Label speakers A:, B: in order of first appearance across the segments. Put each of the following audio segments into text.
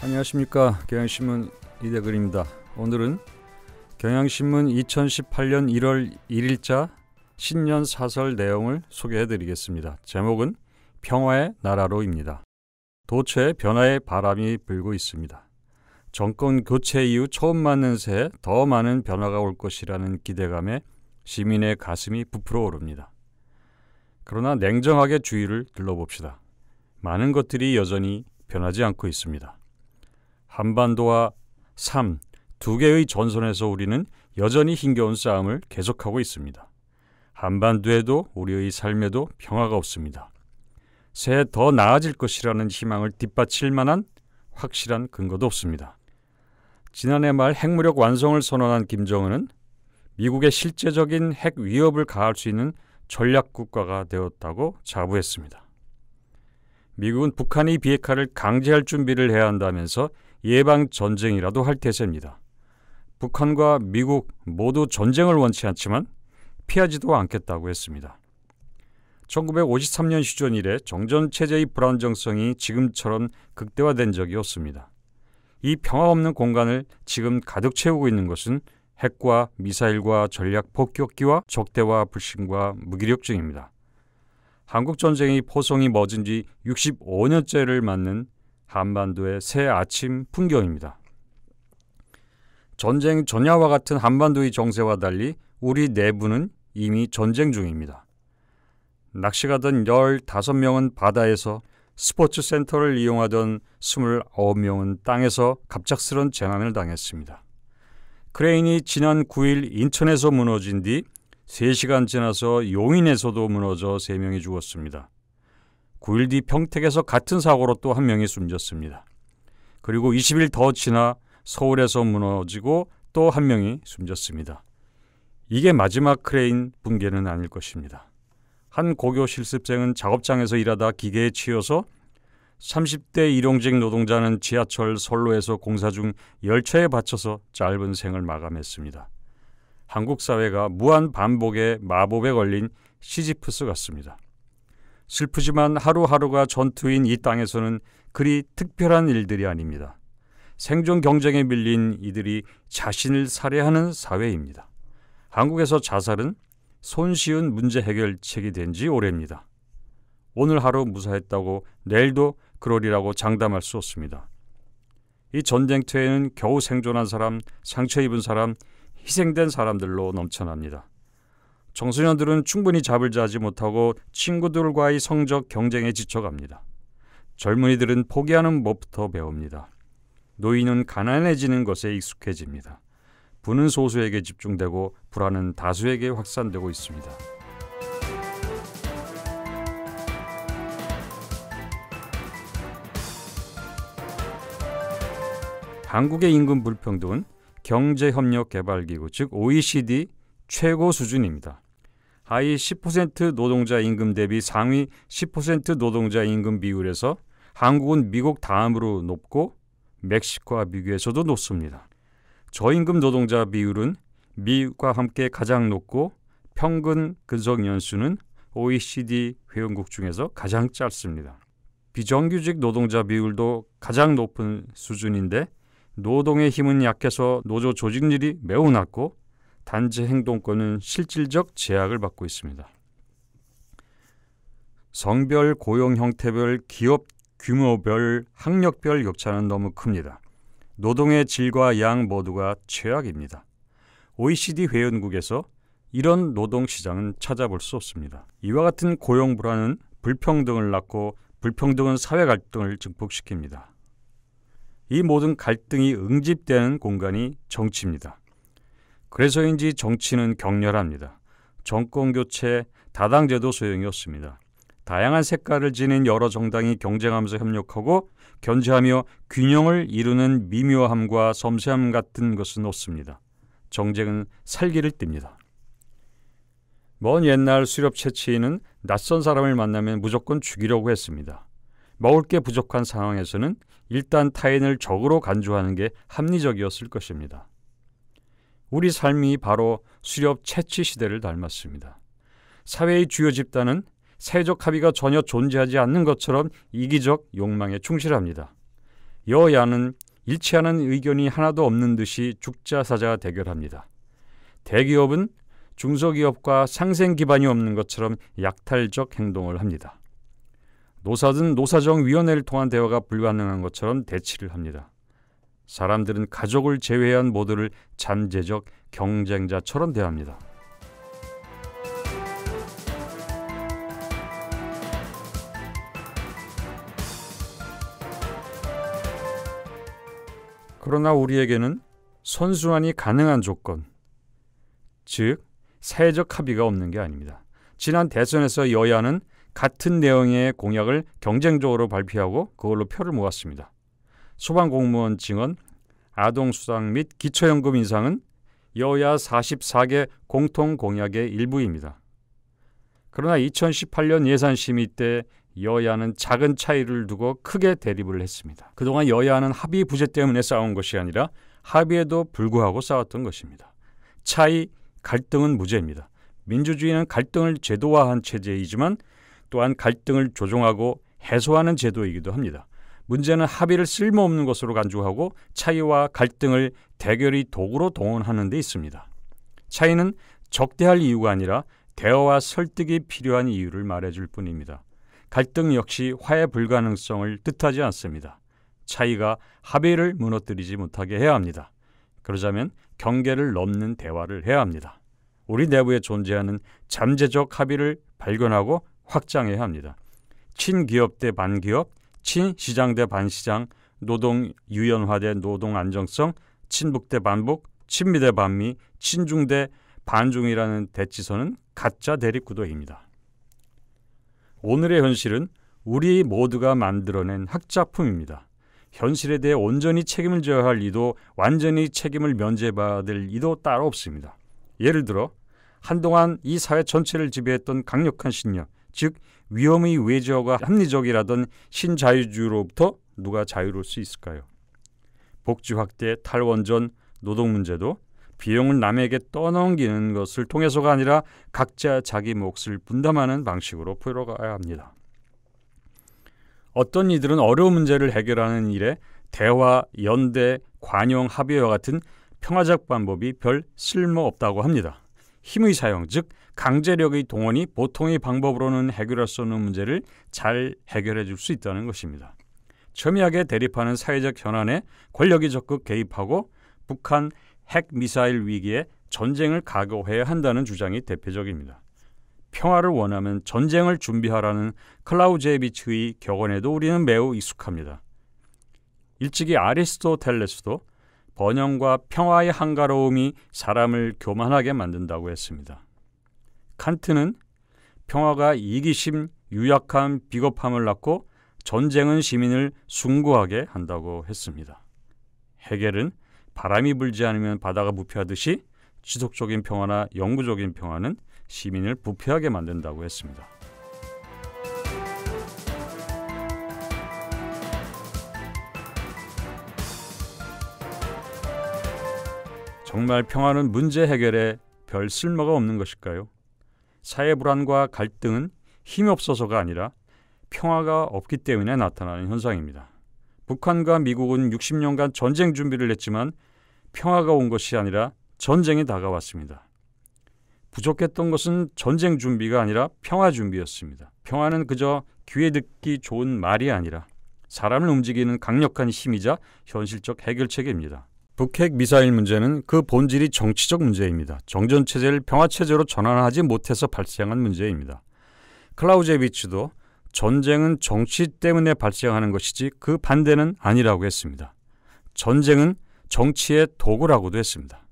A: 안녕하십니까. 경향신문 이대근입니다. 오늘은 경향신문 2018년 1월 1일자 신년 사설 내용을 소개해드리겠습니다. 제목은 평화의 나라로입니다. 도처에 변화의 바람이 불고 있습니다. 정권 교체 이후 처음 맞는 새해 더 많은 변화가 올 것이라는 기대감에 시민의 가슴이 부풀어 오릅니다. 그러나 냉정하게 주위를 둘러봅시다. 많은 것들이 여전히 변하지 않고 있습니다. 한반도와 삶 두 개의 전선에서 우리는 여전히 힘겨운 싸움을 계속하고 있습니다. 한반도에도 우리의 삶에도 평화가 없습니다. 새해 더 나아질 것이라는 희망을 뒷받칠 만한 확실한 근거도 없습니다. 지난해 말 핵무력 완성을 선언한 김정은은 미국의 실제적인 핵 위협을 가할 수 있는 전략국가가 되었다고 자부했습니다. 미국은 북한이 비핵화를 강제할 준비를 해야 한다면서 예방전쟁이라도 할 태세입니다. 북한과 미국 모두 전쟁을 원치 않지만 피하지도 않겠다고 했습니다. 1953년 휴전 이래 정전체제의 불안정성이 지금처럼 극대화된 적이 없습니다. 이 평화 없는 공간을 지금 가득 채우고 있는 것은 핵과 미사일과 전략 폭격기와 적대와 불신과 무기력증입니다. 한국전쟁의 포성이 멎은 지 65년째를 맞는 한반도의 새 아침 풍경입니다. 전쟁 전야와 같은 한반도의 정세와 달리 우리 내부는 이미 전쟁 중입니다. 낚시 가던 15명은 바다에서, 스포츠 센터를 이용하던 29명은 땅에서 갑작스런 재난을 당했습니다. 크레인이 지난 9일 인천에서 무너진 뒤 3시간 지나서 용인에서도 무너져 3명이 죽었습니다. 9일 뒤 평택에서 같은 사고로 또 1명이 숨졌습니다. 그리고 20일 더 지나 서울에서 무너지고 또 1명이 숨졌습니다. 이게 마지막 크레인 붕괴는 아닐 것입니다. 한 고교 실습생은 작업장에서 일하다 기계에 치여서 30대 일용직 노동자는 지하철 선로에서 공사 중 열차에 받쳐서 짧은 생을 마감했습니다. 한국 사회가 무한 반복의 마법에 걸린 시지프스 같습니다. 슬프지만 하루하루가 전투인 이 땅에서는 그리 특별한 일들이 아닙니다. 생존 경쟁에 밀린 이들이 자신을 살해하는 사회입니다. 한국에서 자살은 손쉬운 문제 해결책이 된 지 오래입니다. 오늘 하루 무사했다고 내일도 그러리라고 장담할 수 없습니다. 이 전쟁터에는 겨우 생존한 사람, 상처 입은 사람, 희생된 사람들로 넘쳐납니다. 청소년들은 충분히 잡을 자지 못하고 친구들과의 성적 경쟁에 지쳐갑니다. 젊은이들은 포기하는 법부터 배웁니다. 노인은 가난해지는 것에 익숙해집니다. 부는 소수에게 집중되고 불안은 다수에게 확산되고 있습니다. 한국의 임금 불평등은 경제협력개발기구 즉 OECD 최고 수준입니다. 하위 10% 노동자 임금 대비 상위 10% 노동자 임금 비율에서 한국은 미국 다음으로 높고 멕시코와 비교해서도 높습니다. 저임금 노동자 비율은 미국과 함께 가장 높고 평균 근속 연수는 OECD 회원국 중에서 가장 짧습니다. 비정규직 노동자 비율도 가장 높은 수준인데 노동의 힘은 약해서 노조 조직률이 매우 낮고 단체 행동권은 실질적 제약을 받고 있습니다. 성별, 고용 형태별, 기업 규모별, 학력별 격차는 너무 큽니다. 노동의 질과 양 모두가 최악입니다. OECD 회원국에서 이런 노동시장은 찾아볼 수 없습니다. 이와 같은 고용 불안은 불평등을 낳고 불평등은 사회 갈등을 증폭시킵니다. 이 모든 갈등이 응집되는 공간이 정치입니다. 그래서인지 정치는 격렬합니다. 정권교체, 다당제도 소용이 없습니다. 다양한 색깔을 지닌 여러 정당이 경쟁하면서 협력하고 견제하며 균형을 이루는 미묘함과 섬세함 같은 것은 없습니다. 정쟁은 살기를 띱니다. 먼 옛날 수렵 채취인은 낯선 사람을 만나면 무조건 죽이려고 했습니다. 먹을 게 부족한 상황에서는 일단 타인을 적으로 간주하는 게 합리적이었을 것입니다. 우리 삶이 바로 수렵 채취 시대를 닮았습니다. 사회의 주요 집단은 사회적 합의가 전혀 존재하지 않는 것처럼 이기적 욕망에 충실합니다. 여야는 일치하는 의견이 하나도 없는 듯이 죽자사자 대결합니다. 대기업은 중소기업과 상생 기반이 없는 것처럼 약탈적 행동을 합니다. 노사든 노사정위원회를 통한 대화가 불가능한 것처럼 대치를 합니다. 사람들은 가족을 제외한 모두를 잠재적 경쟁자처럼 대합니다. 그러나 우리에게는 선순환이 가능한 조건, 즉 사회적 합의가 없는 게 아닙니다. 지난 대선에서 여야는 같은 내용의 공약을 경쟁적으로 발표하고 그걸로 표를 모았습니다. 소방공무원 증원, 아동수당 및 기초연금 인상은 여야 44개 공통공약의 일부입니다. 그러나 2018년 예산심의 때 여야는 작은 차이를 두고 크게 대립을 했습니다. 그동안 여야는 합의 부재 때문에 싸운 것이 아니라 합의에도 불구하고 싸웠던 것입니다. 차이, 갈등은 무죄입니다. 민주주의는 갈등을 제도화한 체제이지만 또한 갈등을 조정하고 해소하는 제도이기도 합니다. 문제는 합의를 쓸모없는 것으로 간주하고 차이와 갈등을 대결의 도구로 동원하는 데 있습니다. 차이는 적대할 이유가 아니라 대화와 설득이 필요한 이유를 말해줄 뿐입니다. 갈등 역시 화해 불가능성을 뜻하지 않습니다. 차이가 합의를 무너뜨리지 못하게 해야 합니다. 그러자면 경계를 넘는 대화를 해야 합니다. 우리 내부에 존재하는 잠재적 합의를 발견하고 확장해야 합니다. 친기업 대 반기업, 친시장 대 반시장, 노동유연화 대 노동안정성, 친북 대 반북, 친미 대 반미, 친중 대 반중이라는 대치선은 가짜 대립구도입니다. 오늘의 현실은 우리 모두가 만들어낸 학작품입니다. 현실에 대해 온전히 책임을 져야 할 이도 완전히 책임을 면제받을 이도 따로 없습니다. 예를 들어 한동안 이 사회 전체를 지배했던 강력한 신념, 즉 위험의 외저가 합리적이라던 신자유주의로부터 누가 자유로울 수 있을까요? 복지 확대, 탈원전, 노동 문제도 비용을 남에게 떠넘기는 것을 통해서가 아니라 각자 자기 몫을 분담하는 방식으로 풀어가야 합니다. 어떤 이들은 어려운 문제를 해결하는 일에 대화, 연대, 관용, 합의와 같은 평화적 방법이 별 쓸모없다고 합니다. 힘의 사용, 즉 강제력의 동원이 보통의 방법으로는 해결할 수 없는 문제를 잘 해결해 줄 수 있다는 것입니다. 첨예하게 대립하는 사회적 현안에 권력이 적극 개입하고 북한 핵미사일 위기에 전쟁을 각오해야 한다는 주장이 대표적입니다. 평화를 원하면 전쟁을 준비하라는 클라우제비치의 격언에도 우리는 매우 익숙합니다. 일찍이 아리스토텔레스도 번영과 평화의 한가로움이 사람을 교만하게 만든다고 했습니다. 칸트는 평화가 이기심, 유약함, 비겁함을 낳고 전쟁은 시민을 숭고하게 한다고 했습니다. 헤겔은 바람이 불지 않으면 바다가 부패하듯이 지속적인 평화나 영구적인 평화는 시민을 부패하게 만든다고 했습니다. 정말 평화는 문제 해결에 별 쓸모가 없는 것일까요? 사회 불안과 갈등은 힘이 없어서가 아니라 평화가 없기 때문에 나타나는 현상입니다. 북한과 미국은 60년간 전쟁 준비를 했지만 평화가 온 것이 아니라 전쟁이 다가왔습니다. 부족했던 것은 전쟁 준비가 아니라 평화 준비였습니다. 평화는 그저 귀에 듣기 좋은 말이 아니라 사람을 움직이는 강력한 힘이자 현실적 해결책입니다. 북핵 미사일 문제는 그 본질이 정치적 문제입니다. 정전체제를 평화체제로 전환하지 못해서 발생한 문제입니다. 클라우제비치도 전쟁은 정치 때문에 발생하는 것이지 그 반대는 아니라고 했습니다. 전쟁은 정치의 도구라고도 했습니다.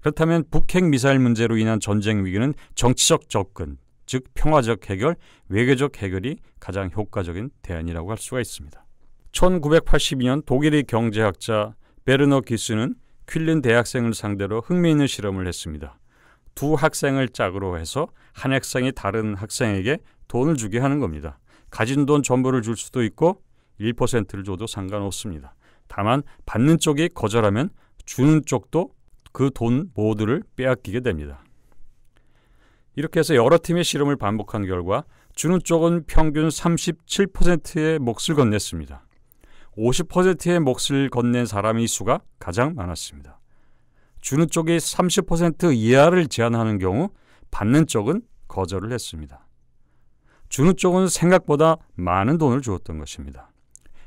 A: 그렇다면 북핵 미사일 문제로 인한 전쟁 위기는 정치적 접근, 즉 평화적 해결, 외교적 해결이 가장 효과적인 대안이라고 할 수가 있습니다. 1982년 독일의 경제학자 베르너 기스는 퀼린 대학생을 상대로 흥미있는 실험을 했습니다. 두 학생을 짝으로 해서 한 학생이 다른 학생에게 돈을 주게 하는 겁니다. 가진 돈 전부를 줄 수도 있고 1%를 줘도 상관없습니다. 다만 받는 쪽이 거절하면 주는 쪽도 그 돈 모두를 빼앗기게 됩니다. 이렇게 해서 여러 팀의 실험을 반복한 결과 주는 쪽은 평균 37%의 몫을 건넸습니다. 50%의 몫을 건넨 사람의 수가 가장 많았습니다. 주는 쪽이 30% 이하를 제한하는 경우 받는 쪽은 거절을 했습니다. 주는 쪽은 생각보다 많은 돈을 주었던 것입니다.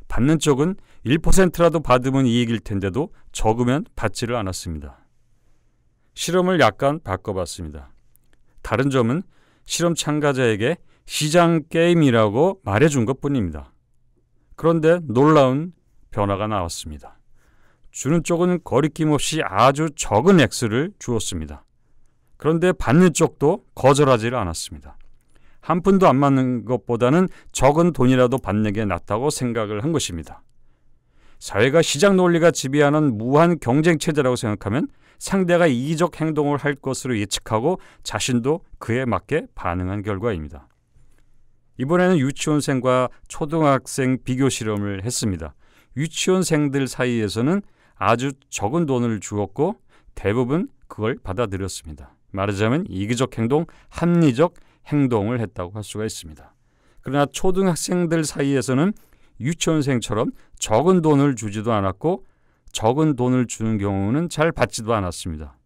A: 받는 쪽은 1%라도 받으면 이익일 텐데도 적으면 받지를 않았습니다. 실험을 약간 바꿔봤습니다. 다른 점은 실험 참가자에게 시장 게임이라고 말해준 것뿐입니다. 그런데 놀라운 변화가 나왔습니다. 주는 쪽은 거리낌 없이 아주 적은 액수를 주었습니다. 그런데 받는 쪽도 거절하지 않았습니다. 한 푼도 안 맞는 것보다는 적은 돈이라도 받는 게 낫다고 생각을 한 것입니다. 사회가 시장 논리가 지배하는 무한 경쟁 체제라고 생각하면 상대가 이기적 행동을 할 것으로 예측하고 자신도 그에 맞게 반응한 결과입니다. 이번에는 유치원생과 초등학생 비교 실험을 했습니다. 유치원생들 사이에서는 아주 적은 돈을 주었고 대부분 그걸 받아들였습니다. 말하자면 이기적 행동, 합리적 행동을 했다고 할 수가 있습니다. 그러나 초등학생들 사이에서는 유치원생처럼 적은 돈을 주지도 않았고 적은 돈을 주는 경우는 잘 받지도 않았습니다.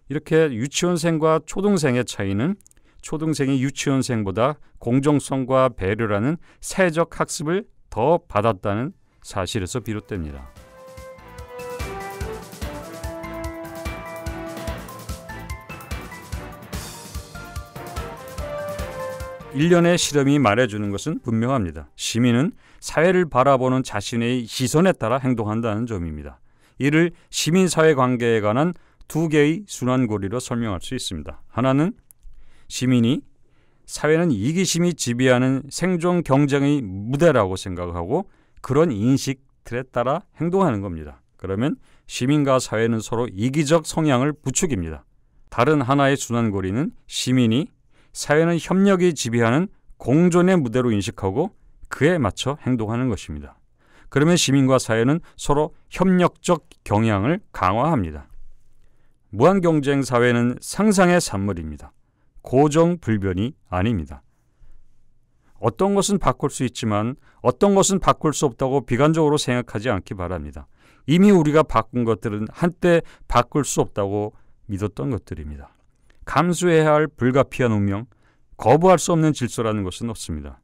A: 이렇게 유치원생과 초등생의 차이는 초등생이 유치원생보다 공정성과 배려라는 사회적 학습을 더 받았다는 사실에서 비롯됩니다. 1년의 실험이 말해주는 것은 분명합니다. 시민은 사회를 바라보는 자신의 시선에 따라 행동한다는 점입니다. 이를 시민사회관계에 관한 두 개의 순환고리로 설명할 수 있습니다. 하나는 시민이 사회는 이기심이 지배하는 생존 경쟁의 무대라고 생각하고 그런 인식 틀에 따라 행동하는 겁니다. 그러면 시민과 사회는 서로 이기적 성향을 부추깁니다. 다른 하나의 순환고리는 시민이 사회는 협력이 지배하는 공존의 무대로 인식하고 그에 맞춰 행동하는 것입니다. 그러면 시민과 사회는 서로 협력적 경향을 강화합니다. 무한경쟁 사회는 상상의 산물입니다. 고정불변이 아닙니다. 어떤 것은 바꿀 수 있지만 어떤 것은 바꿀 수 없다고 비관적으로 생각하지 않기 바랍니다. 이미 우리가 바꾼 것들은 한때 바꿀 수 없다고 믿었던 것들입니다. 감수해야 할 불가피한 운명, 거부할 수 없는 질서라는 것은 없습니다.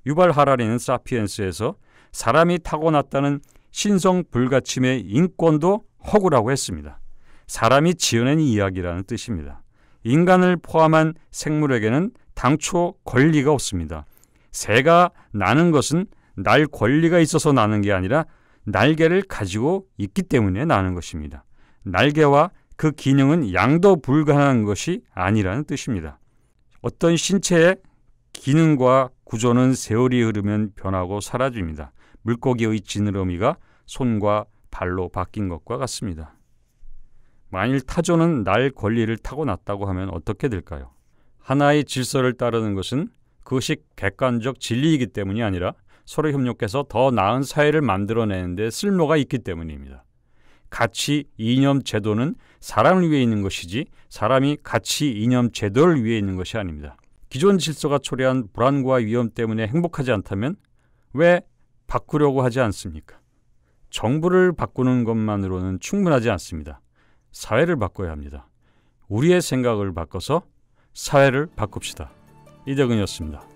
A: 유발 하라리는 사피엔스에서 사람이 타고났다는 신성 불가침의 인권도 허구라고 했습니다. 사람이 지어낸 이야기라는 뜻입니다. 인간을 포함한 생물에게는 당초 권리가 없습니다. 새가 나는 것은 날 권리가 있어서 나는 게 아니라 날개를 가지고 있기 때문에 나는 것입니다. 날개와 그 기능은 양도 불가능한 것이 아니라는 뜻입니다. 어떤 신체의 기능과 구조는 세월이 흐르면 변하고 사라집니다. 물고기의 지느러미가 손과 발로 바뀐 것과 같습니다. 만일 타조는 날 권리를 타고났다고 하면 어떻게 될까요? 하나의 질서를 따르는 것은 그것이 객관적 진리이기 때문이 아니라 서로 협력해서 더 나은 사회를 만들어내는 데 쓸모가 있기 때문입니다. 가치, 이념, 제도는 사람을 위해 있는 것이지 사람이 가치, 이념, 제도를 위해 있는 것이 아닙니다. 기존 질서가 초래한 불안과 위험 때문에 행복하지 않다면 왜 바꾸려고 하지 않습니까? 정부를 바꾸는 것만으로는 충분하지 않습니다. 사회를 바꿔야 합니다. 우리의 생각을 바꿔서 사회를 바꿉시다. 이덕은이었습니다.